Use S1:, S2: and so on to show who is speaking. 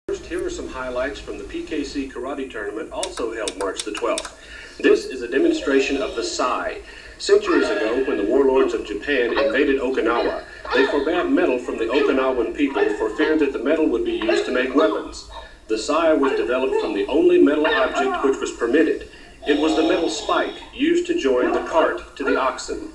S1: First, here are some highlights from the PKC Karate Tournament, also held March the 12th. This is a demonstration of the Sai. Centuries ago, when the warlords of Japan invaded Okinawa, they forbade metal from the Okinawan people for fear that the metal would be used to make weapons. The Sai was developed from the only metal object which was permitted. It was the metal spike used to join the cart to the oxen.